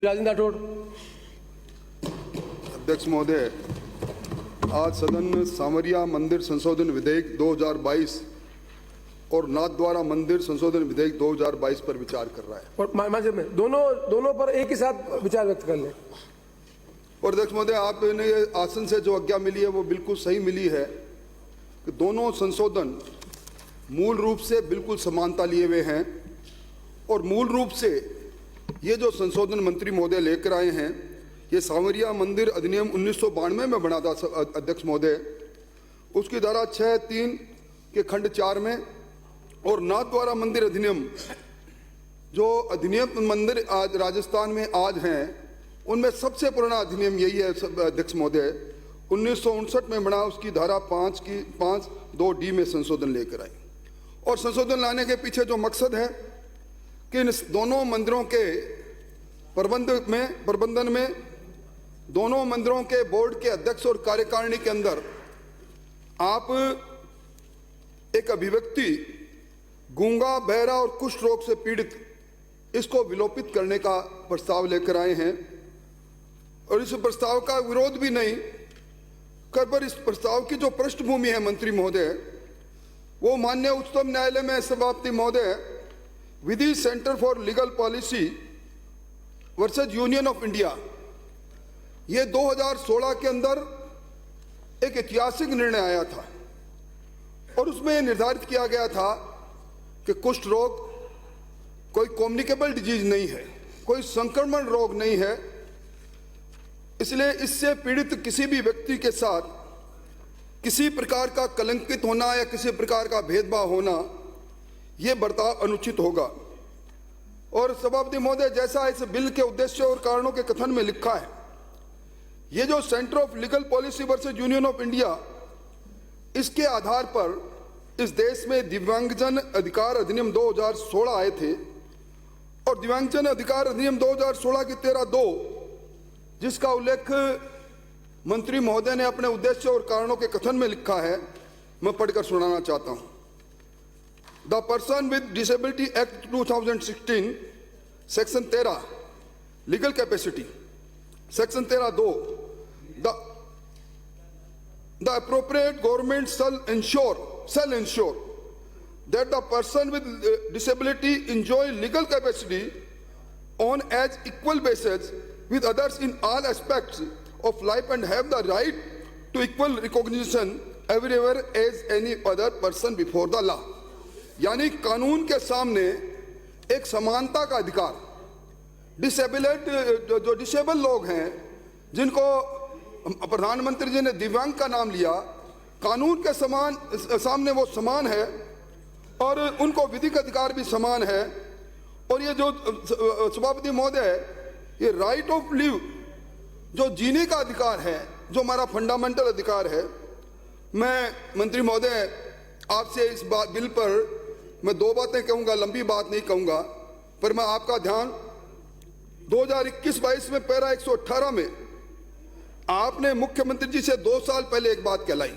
राजेंद्र राठौड़। अध्यक्ष महोदय, आज सदन सामरिया मंदिर संशोधन विधेयक 2022 और नाथद्वारा मंदिर संशोधन विधेयक 2022 पर विचार कर रहा है। और माध्यम में दोनों पर एक ही साथ विचार व्यक्त कर लें। और अध्यक्ष महोदय, आपने ये आसन से जो आज्ञा मिली है वो बिल्कुल सही मिली है कि दोनों संशोधन मूल रूप से बिल्कुल समानता लिए हुए हैं और मूल रूप से ये जो संशोधन मंत्री महोदय लेकर आए हैं, ये सामरिया मंदिर अधिनियम 1992 में बना था अध्यक्ष महोदय, उसकी धारा 6(3) के खंड 4 में, और नाथद्वारा मंदिर अधिनियम जो अधिनियम मंदिर आज राजस्थान में आज हैं उनमें सबसे पुराना अधिनियम यही है अध्यक्ष महोदय, 1959 में बना, उसकी धारा 5(2)(d) में संशोधन लेकर आई। और संशोधन लाने के पीछे जो मकसद है कि इन दोनों मंदिरों के प्रबंधन में दोनों मंदिरों के बोर्ड के अध्यक्ष और कार्यकारिणी के अंदर आप एक अभिव्यक्ति गूंगा, बहरा और कुष्ठ रोग से पीड़ित इसको विलोपित करने का प्रस्ताव लेकर आए हैं। और इस प्रस्ताव का विरोध भी नहीं कर, पर इस प्रस्ताव की जो पृष्ठभूमि है मंत्री महोदय, वो माननीय उच्चतम न्यायालय में सभापति महोदय Vidhi centre for legal policy versus union of India, ये 2016 के अंदर एक ऐतिहासिक निर्णय आया था और उसमें निर्धारित किया गया था कि कुष्ठ रोग कोई कम्युनिकेबल डिजीज नहीं है, कोई संक्रमण रोग नहीं है, इसलिए इससे पीड़ित किसी भी व्यक्ति के साथ किसी प्रकार का कलंकित होना या किसी प्रकार का भेदभाव होना, ये बर्ताव अनुचित होगा। और सभापति महोदय, जैसा इस बिल के उद्देश्य और कारणों के कथन में लिखा है, ये जो centre of legal policy versus union of India, इसके आधार पर इस देश में दिव्यांगजन अधिकार अधिनियम 2016 आए थे और दिव्यांगजन अधिकार अधिनियम 2016 की 13(2), जिसका उल्लेख मंत्री महोदय ने अपने उद्देश्य और कारणों के कथन में लिखा है, मैं पढ़कर सुनाना चाहता हूं। The person with disability act 2016 section 13 legal capacity, section 13(2), the appropriate government shall ensure that the person with disability enjoy legal capacity on as equal basis with others in all aspects of life and have the right to equal recognition everywhere as any other person before the law। यानी कानून के सामने एक समानता का अधिकार, जो disable लोग हैं, जिनको प्रधानमंत्री जी ने दिव्यांग का नाम लिया, कानून के सामने वो समान है और उनको विधिक अधिकार भी समान है। और ये जो सभापति महोदय, ये राइट ऑफ लिव, जो जीने का अधिकार है, जो हमारा फंडामेंटल अधिकार है, मैं मंत्री महोदय आपसे इस बिल पर मैं 2 बातें कहूंगा, लंबी बात नहीं कहूंगा, पर मैं आपका ध्यान 2021-22 में पैरा 118 में आपने मुख्यमंत्री जी से 2 साल पहले एक बात कहलाई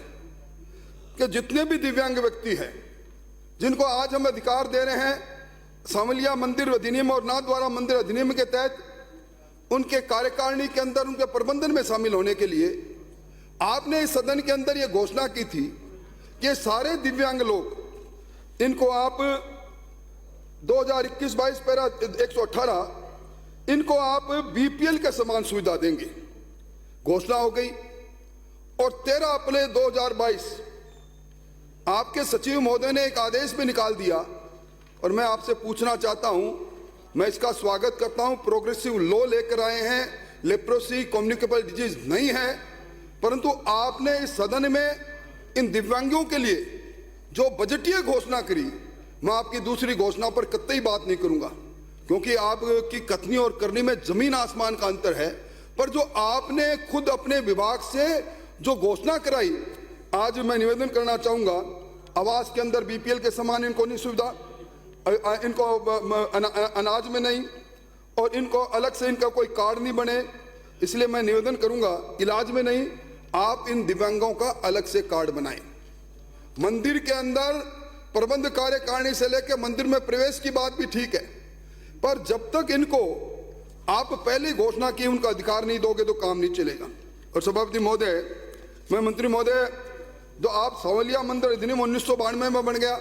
कि जितने भी दिव्यांग व्यक्ति हैं जिनको आज हम अधिकार दे रहे हैं सामरिया मंदिर अधिनियम और नाथद्वारा मंदिर अधिनियम के तहत, उनके कार्यकारिणी के अंदर उनके प्रबंधन में शामिल होने के लिए आपने इस सदन के अंदर यह घोषणा की थी कि ये सारे दिव्यांग लोग, इनको आप 2021-22 पैरा 118, इनको आप बीपीएल के समान सुविधा देंगे। घोषणा हो गई और 13 अप्रैल 2022 आपके सचिव महोदय ने एक आदेश भी निकाल दिया। और मैं आपसे पूछना चाहता हूं, मैं इसका स्वागत करता हूं, प्रोग्रेसिव लॉ लेकर आए हैं, लेप्रोसी कम्युनिकेबल डिजीज नहीं है, परंतु आपने इस सदन में इन दिव्यांगों के लिए जो बजटीय घोषणा करी, मैं आपकी दूसरी घोषणा पर कतई बात नहीं करूंगा क्योंकि आपकी कथनी और करनी में जमीन आसमान का अंतर है, पर जो आपने खुद अपने विभाग से जो घोषणा कराई, आज मैं निवेदन करना चाहूंगा, आवास के अंदर बीपीएल के समान इनको नहीं सुविधा, इनको अनाज में नहीं, और इनको अलग से इनका कोई कार्ड नहीं बने, इसलिए मैं निवेदन करूंगा, इलाज में नहीं, आप इन दिव्यांगों का अलग से कार्ड बनाएं। मंदिर के अंदर प्रबंध कार्यकारिणी से लेकर मंदिर में प्रवेश की बात भी ठीक है, पर जब तक इनको आप पहले ही घोषणा की उनका अधिकार नहीं दोगे तो काम नहीं चलेगा। और सभापति महोदय, मैं मंत्री महोदय, जो आप सवलिया मंदिर अधिनियम 1992 में बन गया,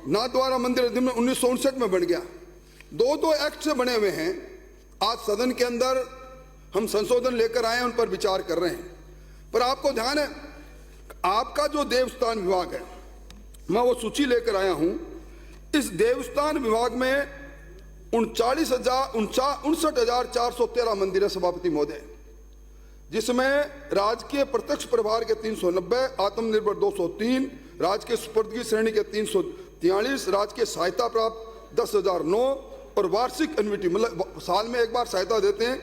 नाथद्वारा मंदिर अधिनियम 1959 में बन गया, दो एक्ट से बने हुए हैं। आज सदन के अंदर हम संशोधन लेकर आए हैं, उन पर विचार कर रहे हैं। पर आपको ध्यान है, आपका जो देवस्थान विभाग है, मैं वो सूची लेकर आया हूं। इस देवस्थान विभाग में 69,413 मंदिर है सभापति महोदय, जिसमें राजकीय प्रत्यक्ष प्रभार के 390, आत्मनिर्भर 203, राजकीय सुपुर्दगी श्रेणी के 343, राजकीय सहायता प्राप्त 10,009 और वार्षिक एन्युटी मतलब साल में एक बार सहायता देते हैं,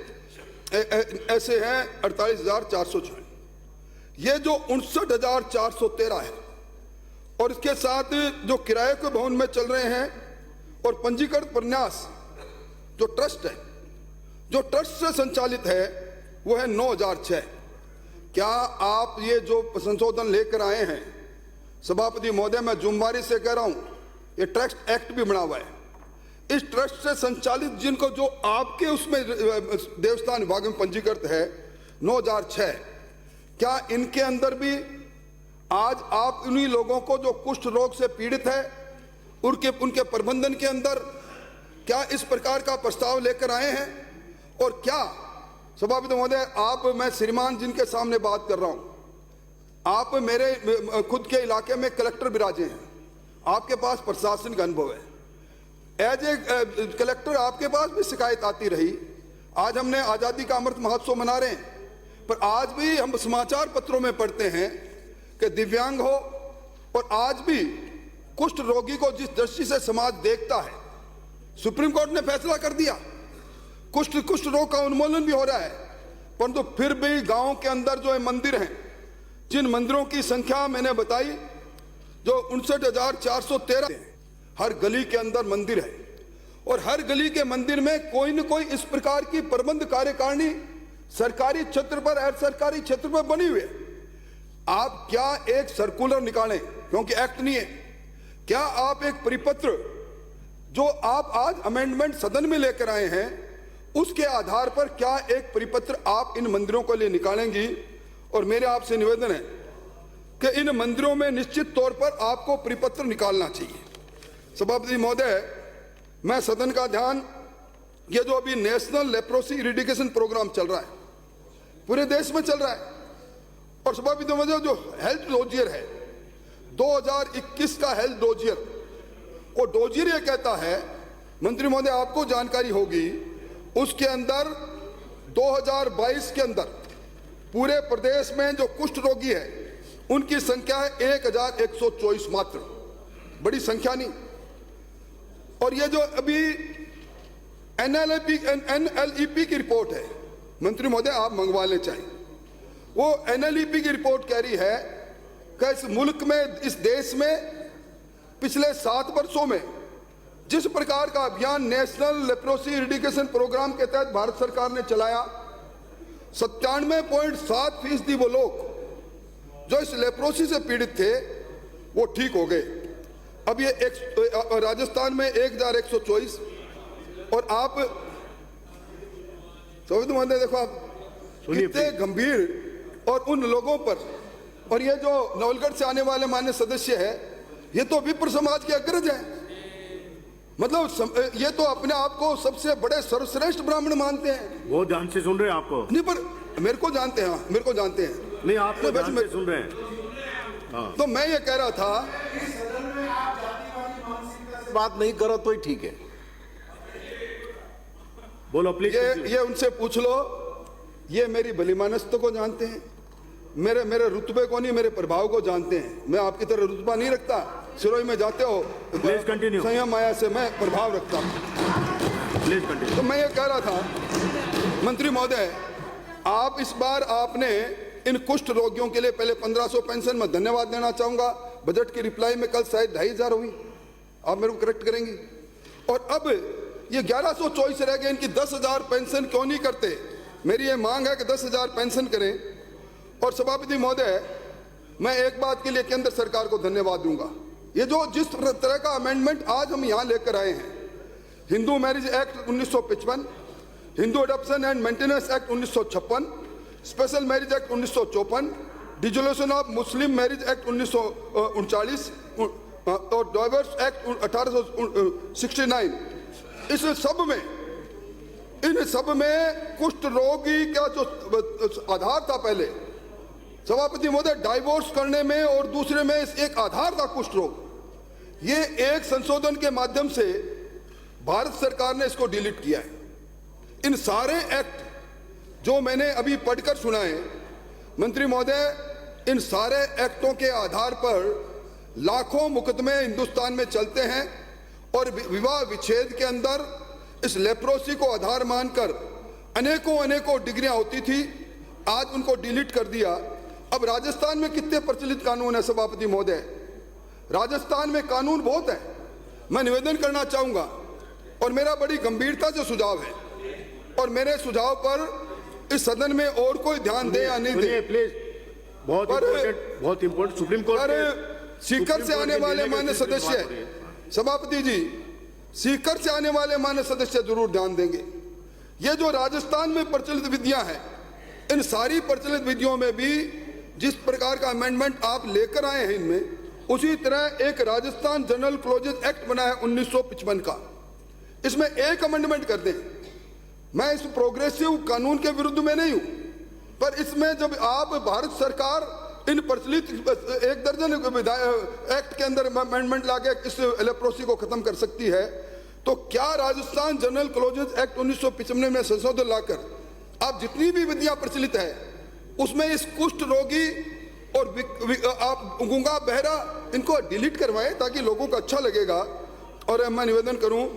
ऐसे हैं 48,406। ये जो 59,413 है, और इसके साथ जो किराए के भवन में चल रहे हैं और पंजीकृत प्रन्यास जो ट्रस्ट है, जो ट्रस्ट से संचालित है, वो है 9,006। क्या आप ये जो संशोधन लेकर आए हैं सभापति महोदय, मैं जुम्मेवारी से कह रहा हूं, ये ट्रस्ट एक्ट भी बना हुआ है, इस ट्रस्ट से संचालित जिनको जो आपके उसमें देवस्थान विभाग में पंजीकृत है 9,006, क्या इनके अंदर भी आज आप उन्हीं लोगों को जो कुष्ठ रोग से पीड़ित है उनके प्रबंधन के अंदर क्या इस प्रकार का प्रस्ताव लेकर आए हैं? और क्या सभापति महोदय, आप, मैं श्रीमान जिनके सामने बात कर रहा हूं, आप मेरे खुद के इलाके में कलेक्टर विराजे हैं, आपके पास प्रशासन का अनुभव है, एज ए कलेक्टर आपके पास भी शिकायत आती रही। आज हमने आजादी का अमृत महोत्सव मना रहे हैं, पर आज भी हम समाचार पत्रों में पढ़ते हैं कि दिव्यांग हो, और आज भी कुष्ठ रोगी को जिस दृष्टि से समाज देखता है, सुप्रीम कोर्ट ने फैसला कर दिया, कुष्ठ रोग का उन्मूलन भी हो रहा है, परंतु फिर भी गांव के अंदर जो मंदिर हैं, जिन मंदिरों की संख्या मैंने बताई जो 59,413, हर गली के अंदर मंदिर है, और हर गली के मंदिर में कोई न कोई इस प्रकार की प्रबंध कार्यकारिणी सरकारी क्षेत्र पर, अर्ध सरकारी क्षेत्र पर बनी हुई है। आप क्या एक सर्कुलर निकालें, क्योंकि एक्ट नहीं है, क्या आप एक परिपत्र जो आप आज अमेंडमेंट सदन में लेकर आए हैं, उसके आधार पर क्या एक परिपत्र आप इन मंदिरों के लिए निकालेंगी? और मेरे आपसे निवेदन है कि इन मंदिरों में निश्चित तौर पर आपको परिपत्र निकालना चाहिए। सभापति महोदय, मैं सदन का ध्यान, ये जो अभी नेशनल लेप्रोसी इरेडिकेशन प्रोग्राम चल रहा है, पूरे देश में चल रहा है, और सभापति महोदय जो हेल्थ डोजियर है 2021 का हेल्थ डोजियर, वो डोजियर ये कहता है, मंत्री महोदय आपको जानकारी होगी, उसके अंदर 2022 के अंदर पूरे प्रदेश में जो कुष्ठ रोगी है उनकी संख्या है 1,124 मात्र, बड़ी संख्या नहीं। और ये जो अभी NLEP की रिपोर्ट है, मंत्री महोदय आप मंगवा ले चाहें, वो NLEP की रिपोर्ट कह रही है कि इस मुल्क में, इस देश में पिछले 7 वर्षों में जिस प्रकार का अभियान नेशनल लेप्रोसी इरेडिकेशन प्रोग्राम के तहत भारत सरकार ने चलाया, 97.7% वो लोग जो इस लेप्रोसी से पीड़ित थे वो ठीक हो गए। अब ये राजस्थान में 1,124, और आप महोदय देखो आप कितने गंभीर, और उन लोगों पर, और ये जो नवलगढ़ से आने वाले मान्य सदस्य है, ये तो विप्र समाज के अग्रज हैं, मतलब ये तो अपने आप को सबसे बड़े सर्वश्रेष्ठ ब्राह्मण मानते हैं। वो ध्यान से सुन रहे हैं आपको? नहीं, पर मेरे को जानते हैं, मेरे को जानते हैं। नहीं, आपको ध्यान से सुन रहे हैं। हाँ। तो मैं ये कह रहा था, बात नहीं करो तो ही ठीक है, बोलो प्लीज। ये उनसे पूछ लो, ये मेरी भलीमानस को जानते हैं, मेरे रुतबे को नहीं, मेरे प्रभाव को जानते हैं। मैं आपकी तरह रुतबा नहीं रखता, सिरोही में जाते हो, प्लीज कंटिन्यू। संयम माया से मैं प्रभाव रखता हूं। Please continue. तो मैं ये कह रहा था, मंत्री महोदय, आप इस बार आपने इन कुष्ठ रोगियों के लिए पहले 1,500 पेंशन में धन्यवाद देना चाहूंगा। बजट की रिप्लाई में कल शायद 2,500 हुई, आप मेरे को करेक्ट करेंगी। और अब ये 1,124 रह गए, इनकी 10,000 पेंशन क्यों नहीं करते? मेरी ये मांग है कि 10,000 पेंशन करें। और सभापति महोदय, मैं एक बात के लिए केंद्र सरकार को धन्यवाद दूंगा, ये जो जिस तरह का अमेंडमेंट आज हम यहाँ लेकर आए हैं, Hindu marriage act 1955, Hindu adoption and maintenance act 1956, special marriage act 1954, dissolution of Muslim marriage act 1939 और डाइवर्स एक्ट 1869। इन सब में कुष्ठ रोगी का जो आधार था पहले, सभापति महोदय, डाइवोर्स करने में और दूसरे में एक आधार था कुष्ठ रोग। ये एक संशोधन के माध्यम से भारत सरकार ने इसको डिलीट किया है। इन सारे एक्ट जो मैंने अभी पढ़कर सुनाए मंत्री महोदय, इन सारे एक्टों के आधार पर लाखों मुकदमे हिंदुस्तान में चलते हैं और विवाह विच्छेद के अंदर इस लेप्रोसी को आधार मानकर अनेकों डिग्रियां होती थी, आज उनको डिलीट कर दिया। अब राजस्थान में कितने प्रचलित कानून है सभापति महोदय? राजस्थान में कानून बहुत है। मैं निवेदन करना चाहूंगा और मेरा बड़ी गंभीरता से सुझाव है, और मेरे सुझाव पर इस सदन में और कोई ध्यान दे या नहीं दे, प्लीज, बहुत इंपॉर्टेंट सुप्रीम कोर्ट सीकर से आने वाले मान्य सदस्य, सभापति जी, सीकर से आने वाले मान्य सदस्य जरूर ध्यान देंगे। ये जो राजस्थान में प्रचलित विधियां हैं, इन सारी प्रचलित विधियों में भी जिस प्रकार का अमेंडमेंट आप लेकर आए हैं इनमें, उसी तरह एक राजस्थान जनरल क्लोजेज एक्ट बना है 1955 का। इसमें एक अमेंडमेंट कर दें। मैं इस प्रोग्रेसिव कानून के विरुद्ध में नहीं हूं, पर इसमें जब आप भारत सरकार इन प्रचलित 1 दर्जन एक्ट के अंदर अमेंडमेंट लाके इस लेप्रोसी को खत्म कर सकती है, तो क्या राजस्थान जनरल क्लोजेज एक्ट 1955 में संशोधन लाकर आप जितनी भी विधियां प्रचलित है उसमें इस कुष्ठ रोगी और आप गूंगा बहरा इनको डिलीट करवाएं, ताकि लोगों को अच्छा लगेगा। और मैं निवेदन करूं,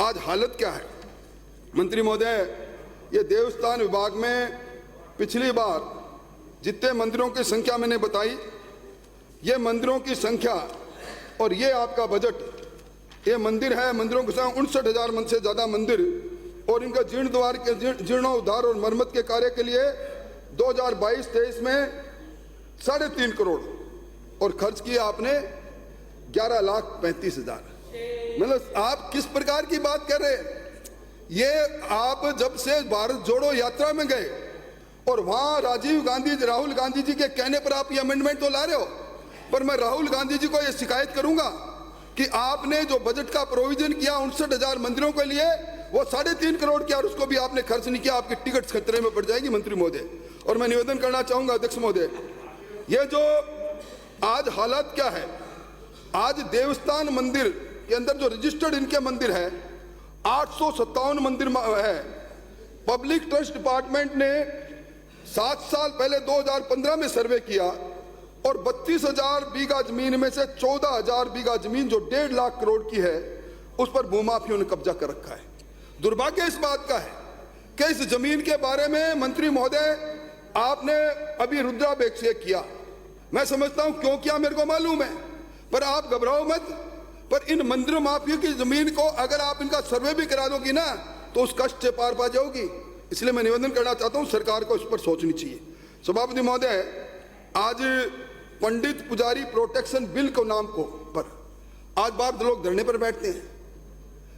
आज हालत क्या है मंत्री महोदय, ये देवस्थान विभाग में पिछली बार जितने मंदिरों की संख्या मैंने बताई, ये मंदिरों की संख्या और ये आपका बजट, ये मंदिर है, मंदिरों की संख्या 59,000 से ज्यादा मंदिर, और इनका जीर्णोद्धार और मरम्मत के कार्य के लिए 2022-23 में 3.5 करोड़ और खर्च किया आपने 11,35,000। मतलब आप किस प्रकार की बात कर रहे हैं? ये आप जब से भारत जोड़ो यात्रा में गए और वहां राहुल गांधी जी के कहने पर आप ये अमेंडमेंट तो ला रहे हो, पर मैं राहुल गांधी जी को ये शिकायत करूंगा कि आपने जो बजट का प्रोविजन किया 59,000 मंदिरों के लिए, वो 3.5 करोड़ किया और उसको भी आपने खर्च नहीं किया। आपकी टिकट खतरे में पड़ जाएगी मंत्री महोदय। और मैं निवेदन करना चाहूंगा अध्यक्ष महोदय, ये जो आज हालात क्या है, आज देवस्थान मंदिर के अंदर जो रजिस्टर्ड इनके मंदिर है 857 मंदिर है। पब्लिक ट्रस्ट डिपार्टमेंट ने 7 साल पहले 2015 में सर्वे किया और 32,000 बीघा जमीन में से 14,000 बीघा जमीन जो 1.5 लाख करोड़ की है, उस पर भूमाफियों ने कब्जा कर रखा है। दुर्भाग्य इस बात का है कि इस जमीन के बारे में मंत्री महोदय आपने अभी रुद्राभिषेक किया। मैं समझता हूं क्यों किया मेरे को मालूम है, पर आप घबराओ मत। पर इन मंदिर माफियों की जमीन को अगर आप इनका सर्वे भी करा दोगी ना, तो उस कष्ट से पार पा जाओगी। इसलिए मैं निवेदन करना चाहता हूं, सरकार को इस पर सोचनी चाहिए। सभापति महोदय, आज पंडित पुजारी प्रोटेक्शन बिल के नाम को पर आज बार लोग धरने पर बैठते हैं।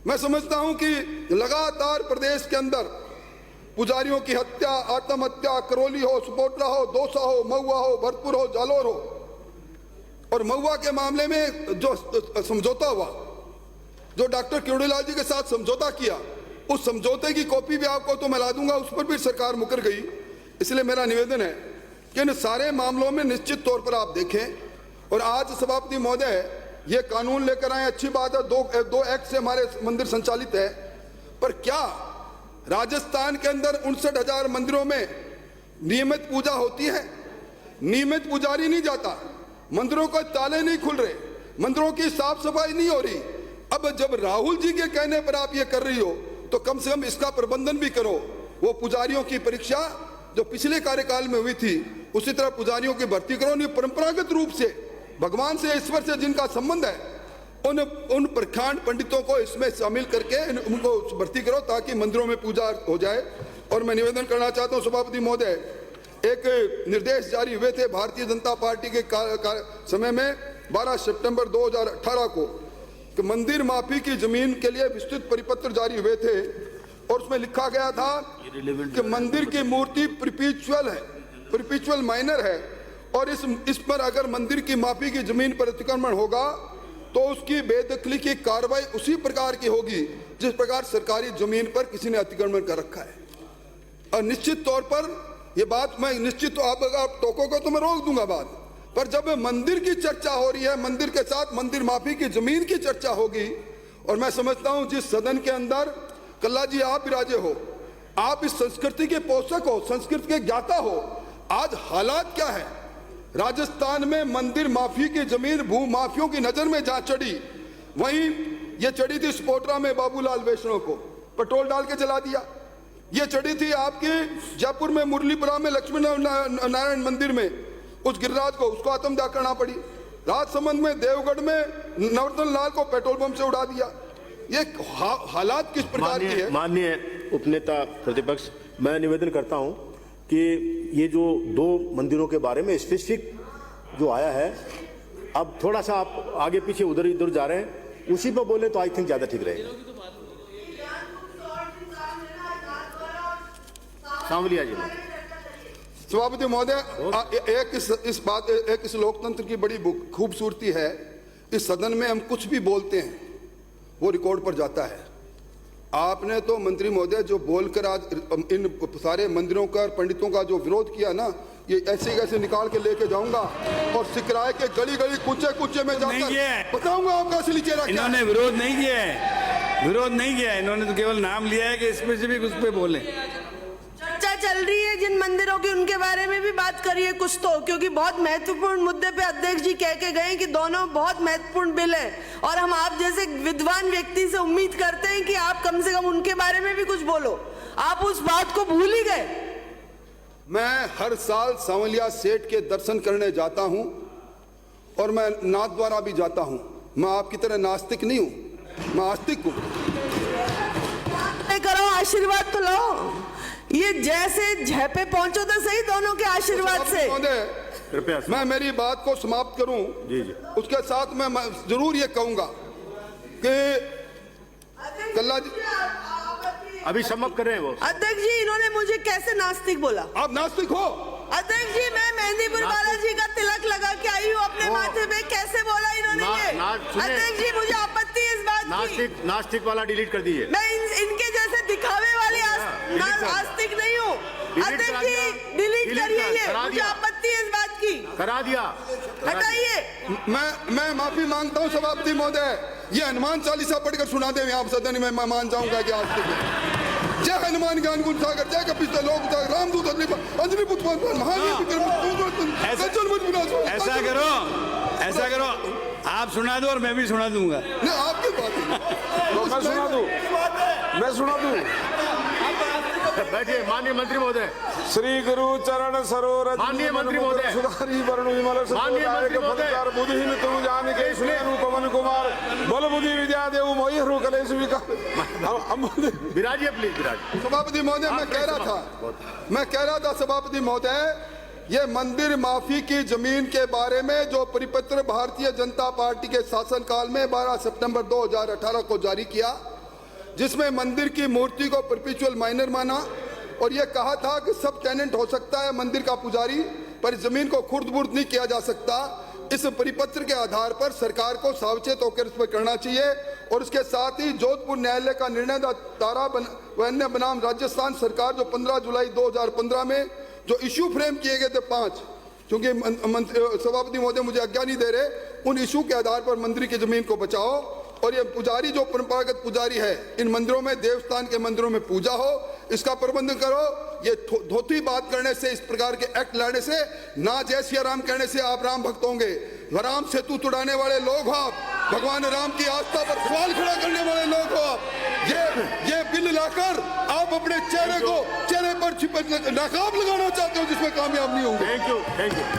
मैं समझता हूं कि लगातार प्रदेश के अंदर पुजारियों की हत्या, आत्महत्या, करौली हो, सुपोटरा हो, दौसा हो, महुआ हो, भरतपुर हो, जालोर हो, और महुआ के मामले में जो समझौता हुआ, जो डॉक्टर किरोड़ीलाल जी के साथ समझौता किया, उस समझौते की कॉपी भी आपको तो मैं ला दूंगा, उस पर भी सरकार मुकर गई। इसलिए मेरा निवेदन है कि इन सारे मामलों में निश्चित तौर पर आप देखें। और आज सभापति महोदय ये कानून लेकर आए, अच्छी बात है, दो एक्ट से हमारे मंदिर संचालित है, पर क्या राजस्थान के अंदर 59,000 मंदिरों में नियमित पूजा होती है? नियमित पुजारी नहीं जाता, मंदिरों को ताले नहीं खुल रहे, मंदिरों की साफ सफाई नहीं हो रही। अब जब राहुल जी के कहने पर आप ये कर रही हो, तो कम से कम इसका प्रबंधन भी करो। वो पुजारियों की परीक्षा जो पिछले कार्यकाल में हुई थी, उसी तरह पुजारियों की भर्ती करो। नहीं, परंपरागत रूप से भगवान से, ईश्वर से जिनका संबंध है, उन प्रखंड पंडितों को इसमें शामिल करके उनको भर्ती करो, ताकि मंदिरों में पूजा हो जाए। और मैं निवेदन करना चाहता हूं सभापति महोदय, एक निर्देश जारी हुए थे भारतीय जनता पार्टी के समय में 12 सितंबर 2018 को कि मंदिर माफी की जमीन के लिए विस्तृत परिपत्र जारी हुए थे, और उसमें लिखा गया था कि मंदिर की मूर्ति परपेचुअल है, परपेचुअल माइनर है, और इस पर अगर मंदिर की माफी की जमीन पर अतिक्रमण होगा तो उसकी बेदखली की कार्रवाई उसी प्रकार की होगी जिस प्रकार सरकारी जमीन पर किसी ने अतिक्रमण कर रखा है। और निश्चित तौर पर यह बात मैं निश्चित, आप अगर टोकोगे तो मैं रोक दूंगा बात, पर जब मंदिर की चर्चा हो रही है, मंदिर के साथ मंदिर माफी की जमीन की चर्चा होगी, और मैं समझता हूं जिस सदन के अंदर कल्ला जी आप विराजे हो, आप इस संस्कृति के पोषक हो, संस्कृति के ज्ञाता हो, आज हालात क्या है राजस्थान में मंदिर माफी की जमीन भू माफियों की नजर में जहां चढ़ी, वहीं ये चढ़ी थी स्पोटरा में बाबूलाल वैष्णव को पेट्रोल डाल के जला दिया। ये चढ़ी थी आपके जयपुर में मुरलीपुरा में लक्ष्मी नारायण मंदिर में उस गिरिराज को, उसको आत्मदाह करना पड़ी। राजसमंद में देवगढ़ में नवरत्न लाल को पेट्रोल पंप से उड़ा दिया। ये हालात किस प्रकार की है? माननीय उपनेता प्रतिपक्ष, मैं निवेदन करता हूं कि ये जो दो मंदिरों के बारे में स्पेसिफिक जो आया है, अब थोड़ा सा आप आगे पीछे उधर इधर जा रहे हैं, उसी पर बोले तो आई थिंक ज्यादा ठीक रहेगा। सांवलिया जी, सभापति महोदय, एक इस लोकतंत्र की बड़ी खूबसूरती है, इस सदन में हम कुछ भी बोलते हैं वो रिकॉर्ड पर जाता है। आपने तो मंत्री महोदय जो बोलकर आज इन सारे मंदिरों का और पंडितों का जो विरोध किया ना, ये ऐसे कैसे निकाल के लेके जाऊंगा और सिकराए के गली गली कुचे कुचे में जाकर बताऊंगा आपका असली चेहरा क्या है। इन्होंने विरोध नहीं किया है, विरोध नहीं किया है, इन्होंने तो केवल नाम लिया है कि स्पेसिफिक उस पे बोले। चर्चा चल रही है जिन मंदिरों की, उनके बारे में भी बात करिए कुछ तो, क्योंकि बहुत महत्वपूर्ण मुद्दे पे अध्यक्ष जी कह के गए कि दोनों बहुत महत्वपूर्ण बिल है, और हम आप जैसे विद्वान व्यक्ति से उम्मीद करते हैं कि आप कम से कम उनके बारे में भी कुछ बोलो। आप उस बात को भूल ही गए। मैं हर साल सांवलिया सेठ के दर्शन करने जाता हूं और मैं नाथ द्वारा भी जाता हूं। मैं आपकी तरह नास्तिक नहीं हूं, मैं आस्तिक हूं। करो, आशीर्वाद तो लो। ये जैसे झेपे पहुंचो तो सही दोनों के आशीर्वाद से। कृपया मैं मेरी बात को समाप्त करूं। जी जी। उसके साथ मैं जरूर ये कहूंगा कि कल्ला जी अभी समाप्त कर रहे हैं वो। अध्यक्ष जी, इन्होंने मुझे कैसे नास्तिक बोला? आप नास्तिक हो? अध्यक्ष जी, मैं मेहंदीपुर बालाजी का तिलक लगा के आई हूँ अपने माथे पे, कैसे बोला इन्होंने ये? अध्यक्ष जी, मुझे आपत्ति है इस बात की। नास्तिक वाला डिलीट कर दीजिए। मैं इनके जैसे दिखावे वाली आस्तिक नहीं हूँ। अध्यक्ष जी, डिलीट करिए ये, मुझे आपत्ति है इस बात की। करा दिया, हटाइए। मैं माफी मांगता हूं सभापति महोदय, ये हनुमान चालीसा पढ़कर सुना दे आप सदन में, मैं मान जाऊंगा कि आस्तिक है। जय हनुमान ज्ञान गुण सागर, जय कपीस लोक रामदूत अंजनी पुत्र ऐसा करो, आप सुना दो और मैं भी सुना दूंगा। नहीं, आपकी बात है। मैं सुना दूं, मैं सुना दूं। बैठिए माननीय मंत्री महोदय। श्री गुरु चरण सरोरज माननीय मंत्री महोदय। सुधारी वरुण विमल माननीय मंत्री महोदय। बुद्धिहीन तुम जान के सुने पवन कुमार बल बुद्धि विद्या देव मोहि हरु कलेश विराजिए प्लीज, विराजिए। सभापति महोदय, मैं कह रहा था सभापति महोदय, ये मंदिर माफी की जमीन के बारे में जो परिपत्र भारतीय जनता पार्टी के शासनकाल में 12 सितंबर 2018 को जारी किया, जिसमें मंदिर की मूर्ति को परपेचुअल माइनर माना और यह कहा था कि सब टेनेंट हो सकता है मंदिर का पुजारी, पर जमीन को खुर्द बुर्द नहीं किया जा सकता। इस परिपत्र के आधार पर सरकार को सावचेत होकर इस पर करना चाहिए। और उसके साथ ही जोधपुर न्यायालय का निर्णय तारा वन्य बनाम राजस्थान सरकार जो 15 जुलाई 2015 में जो इश्यू फ्रेम किए गए थे 5, क्योंकि सभापति महोदय मुझे आज्ञा नहीं दे रहे, उन इश्यू के आधार पर मंदिर की जमीन को बचाओ और ये पुजारी जो परंपरागत पुजारी है, इन मंदिरों में देवस्थान के मंदिरों में पूजा हो, इसका प्रबंध करो। ये धोती बात करने से, इस प्रकार के एक्ट लाने से, ना जय सिया राम कहने से आप राम भक्त होंगे। राम सेतु तुड़ाने वाले लोग हो आप, भगवान राम की आस्था पर सवाल खड़ा करने वाले लोग हो आप। ये बिल लाकर आप अपने चेहरे पर नकाब लगाना चाहते हो जिसमें कामयाब नहीं होंगे। Thank you.